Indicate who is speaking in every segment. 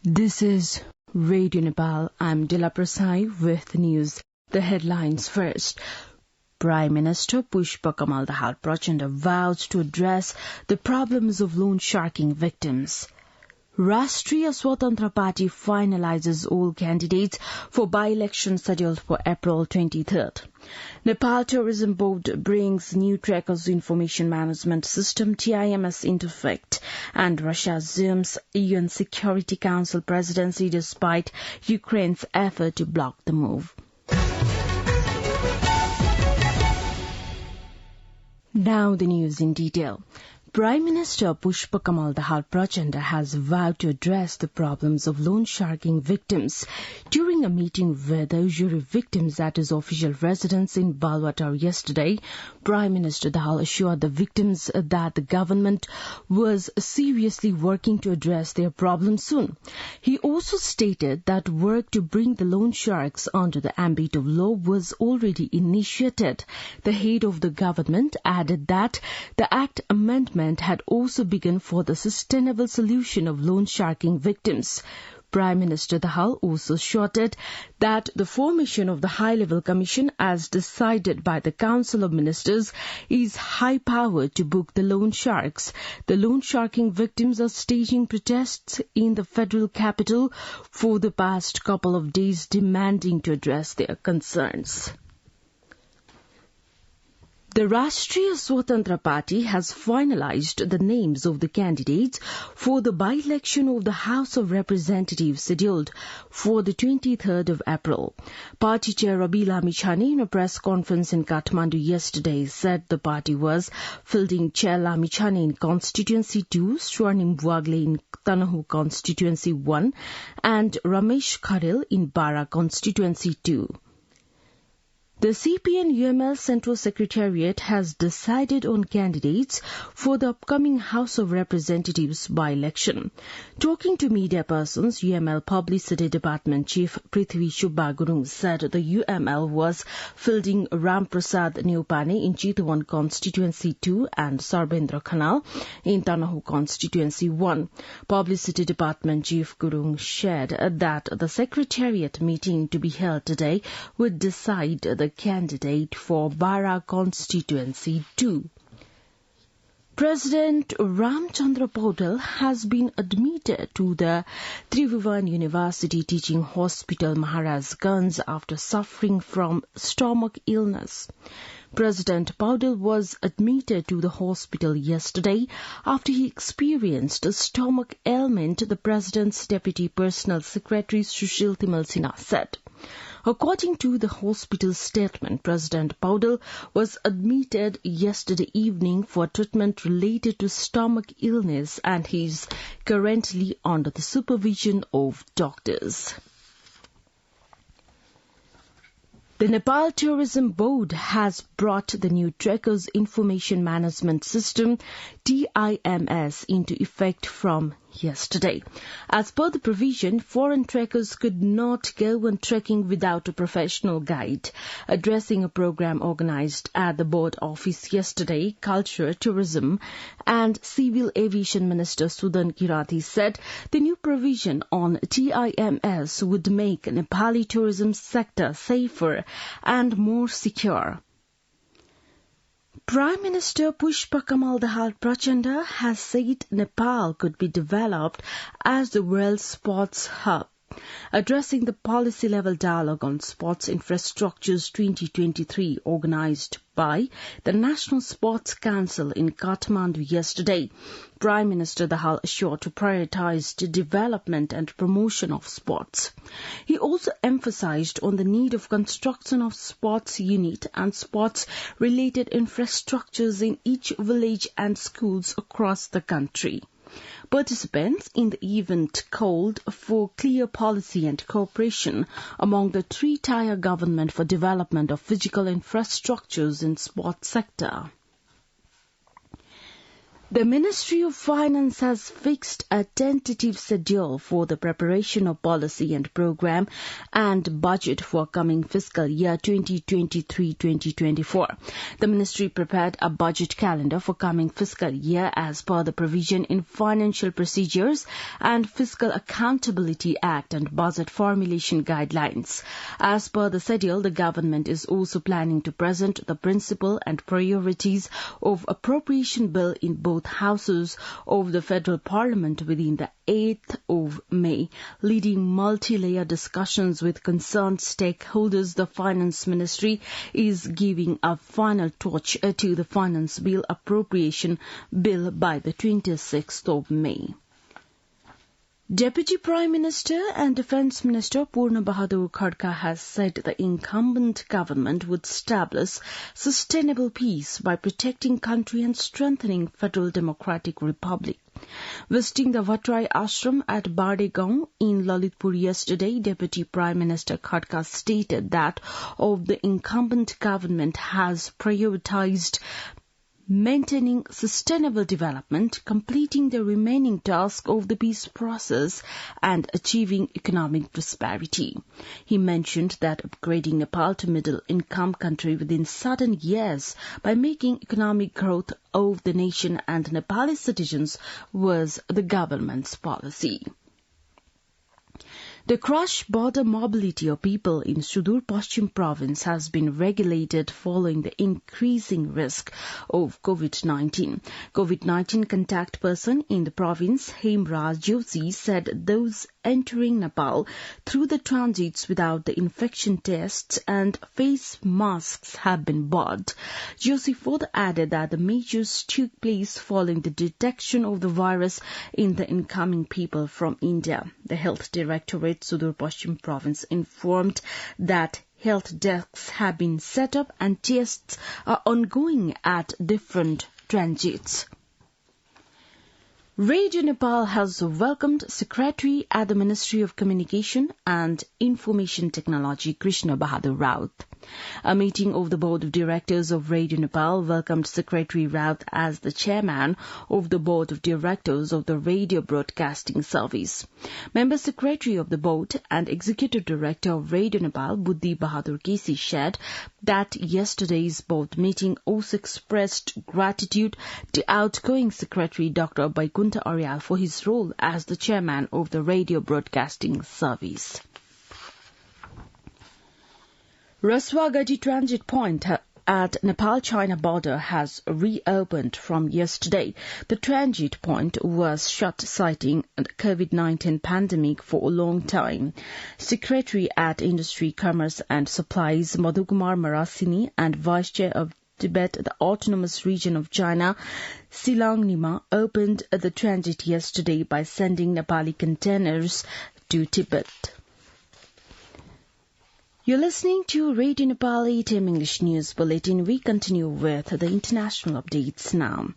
Speaker 1: This is Radio Nepal. I'm Dila Prasai with the news. The headlines first. Prime Minister Pushpa Kamal Dahal Prachanda vowed to address the problems of loan sharking victims. Rashtriya Swatantra Party finalizes all candidates for by-election scheduled for April 23rd. Nepal Tourism Board brings new Trackers Information Management System TIMS into effect, and Russia assumes UN Security Council presidency despite Ukraine's effort to block the move. Now the news in detail. Prime Minister Pushpa Kamal Dahal Prachanda has vowed to address the problems of loan sharking victims during a meeting with the jury victims at his official residence in Balwatar yesterday. Prime Minister Dahal assured the victims that the government was seriously working to address their problems soon. He also stated that work to bring the loan sharks under the ambit of law was already initiated. The head of the government added that the Act amendment had also begun for the sustainable solution of loan sharking victims. Prime Minister Dahal also shouted that the formation of the high-level commission as decided by the Council of Ministers is high-powered to book the loan sharks. The loan sharking victims are staging protests in the federal capital for the past couple of days demanding to address their concerns. The Rashtriya Swatantra Party has finalized the names of the candidates for the by-election of the House of Representatives scheduled for the 23rd of April. Party Chair Rabi Lamichhane in a press conference in Kathmandu yesterday said the party was fielding Chair Lamichhane in Constituency 2, Swarnim Buagle in Tanahu Constituency 1 and Ramesh Kharil in Bara Constituency 2. The CPN-UML Central Secretariat has decided on candidates for the upcoming House of Representatives by-election. Talking to media persons, UML Publicity Department Chief Prithvi Shubha Gurung said the UML was fielding Ram Prasad Neupane in Chitwan Constituency 2 and Sarbendra Khanal in Tanahu Constituency 1. Publicity Department Chief Gurung shared that the Secretariat meeting to be held today would decide the candidate for Bara Constituency 2. President Ramchandra Paudel has been admitted to the Tribhuvan University Teaching Hospital Maharajganj after suffering from stomach illness. President Paudel was admitted to the hospital yesterday after he experienced a stomach ailment, the President's Deputy Personal Secretary Sushil Timal Sinha said. According to the hospital statement, President Paudel was admitted yesterday evening for treatment related to stomach illness and he is currently under the supervision of doctors. The Nepal Tourism Board has brought the new Trackers Information Management System, TIMS, into effect from yesterday. As per the provision, foreign trekkers could not go on trekking without a professional guide. Addressing a program organized at the board office yesterday, Culture, Tourism and Civil Aviation Minister Sudan Kirati said the new provision on TIMS would make Nepali tourism sector safer and more secure. Prime Minister Pushpa Kamal Dahal Prachanda has said Nepal could be developed as the world's sports hub. Addressing the policy-level dialogue on sports infrastructures 2023 organized by the National Sports Council in Kathmandu yesterday, Prime Minister Dahal assured to prioritize the development and promotion of sports. He also emphasized on the need of construction of sports unit and sports-related infrastructures in each village and schools across the country. Participants in the event called for clear policy and cooperation among the three-tier government for development of physical infrastructures in sports sector. The Ministry of Finance has fixed a tentative schedule for the preparation of policy and program and budget for coming fiscal year 2023-2024. The ministry prepared a budget calendar for coming fiscal year as per the provision in Financial Procedures and Fiscal Accountability Act and Budget Formulation Guidelines. As per the schedule, the government is also planning to present the principle and priorities of appropriation bill in both houses of the Federal Parliament within the 8th of May. Leading multi-layer discussions with concerned stakeholders, the Finance Ministry is giving a final touch to the Finance Bill appropriation bill by the 26th of May. Deputy Prime Minister and Defence Minister Purna Bahadur Khadka has said the incumbent government would establish sustainable peace by protecting country and strengthening Federal Democratic Republic. Visiting the Vatrai Ashram at Bardegaon in Lalitpur yesterday, Deputy Prime Minister Khadka stated that the incumbent government has prioritized maintaining sustainable development, completing the remaining task of the peace process, and achieving economic prosperity. He mentioned that upgrading Nepal to middle-income country within certain years by making economic growth of the nation and Nepali citizens was the government's policy. The cross-border mobility of people in Sudur Paschim province has been regulated following the increasing risk of COVID-19. COVID-19 contact person in the province, Hemraj Joshi, said those entering Nepal through the transits without the infection tests and face masks have been barred. Joshi further added that the measures took place following the detection of the virus in the incoming people from India. The Health Directorate Sudur Paschim province informed that health desks have been set up and tests are ongoing at different transits. Radio Nepal has welcomed Secretary at the Ministry of Communication and Information Technology, Krishna Bahadur Raut. A meeting of the Board of Directors of Radio Nepal welcomed Secretary Raut as the Chairman of the Board of Directors of the Radio Broadcasting Service. Member Secretary of the Board and Executive Director of Radio Nepal, Buddhi Bahadur Kesi, said that yesterday's board meeting also expressed gratitude to outgoing Secretary Dr. Baikunta Aryal for his role as the Chairman of the Radio Broadcasting Service. Raswagati Transit Point at Nepal-China border has reopened from yesterday. The transit point was shut citing the COVID-19 pandemic for a long time. Secretary at Industry, Commerce and Supplies, Madhukumar Marasini, and Vice Chair of Tibet, the Autonomous Region of China, Silang Nima, opened the transit yesterday by sending Nepali containers to Tibet. You're listening to Radio Nepali Time English News Bulletin. We continue with the international updates now.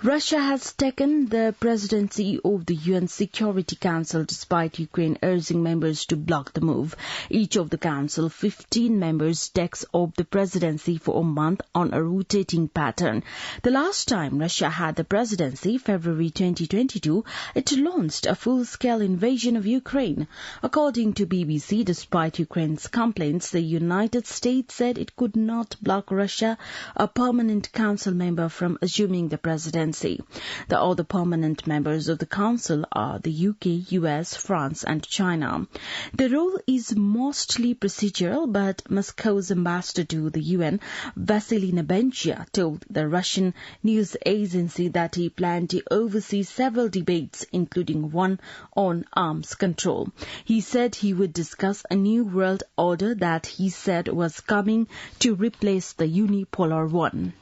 Speaker 1: Russia has taken the presidency of the UN Security Council despite Ukraine urging members to block the move. Each of the Council 15 members takes up the presidency for a month on a rotating pattern. The last time Russia had the presidency, February 2022, it launched a full-scale invasion of Ukraine. According to BBC, despite Ukraine's complaints, the United States said it could not block Russia, a permanent council member, from assuming the presidency. The other permanent members of the council are the UK, US, France and China. The role is mostly procedural, but Moscow's ambassador to the UN, Vasily Nebenchia, told the Russian news agency that he planned to oversee several debates, including one on arms control. He said he would discuss a new world order that he said was coming to replace the unipolar one.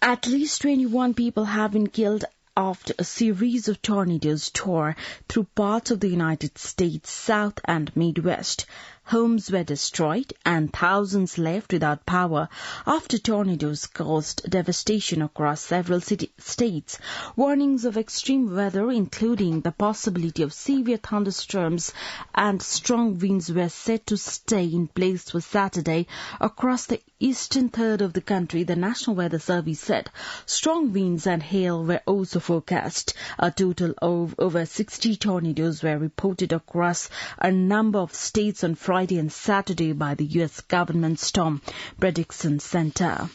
Speaker 1: At least 21 people have been killed after a series of tornadoes tore through parts of the United States South and Midwest. Homes were destroyed and thousands left without power after tornadoes caused devastation across several states. Warnings of extreme weather, including the possibility of severe thunderstorms and strong winds, were set to stay in place for Saturday across the eastern third of the country, the National Weather Service said. Strong winds and hail were also forecast. A total of over 60 tornadoes were reported across a number of states on Friday and Saturday by the U.S. Government Storm Prediction Center.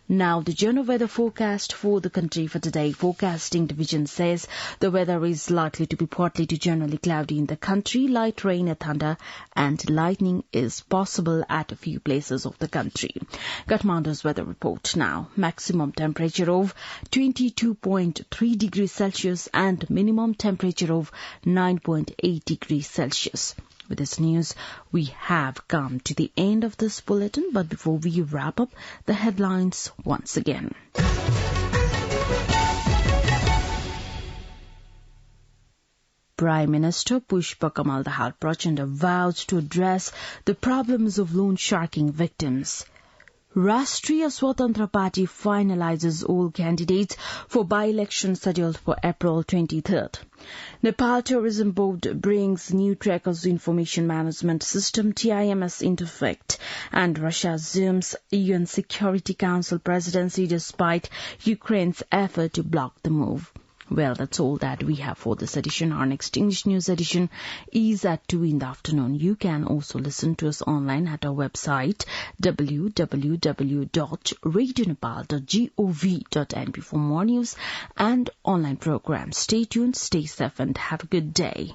Speaker 1: Now, the General Weather Forecast for the country for today. Forecasting Division says the weather is likely to be partly to generally cloudy in the country. Light rain and thunder and lightning is possible at a few places of the country. Kathmandu's weather report now. Maximum temperature of 22.3 degrees Celsius and minimum temperature of 9.8 degrees Celsius. With this news, we have come to the end of this bulletin, but before we wrap up, the headlines once again. Prime Minister Pushpa Kamal Dahal Prachanda vowed to address the problems of loan sharking victims. Rashtriya Swatantra Party finalizes all candidates for by-election scheduled for April 23rd. Nepal Tourism Board brings new Trackers Information Management System TIMS into effect, and Russia assumes UN Security Council presidency despite Ukraine's effort to block the move. Well, that's all that we have for this edition. Our next English news edition is at 2 in the afternoon. You can also listen to us online at our website www.radionepal.gov.np for more news and online programs. Stay tuned, stay safe, and have a good day.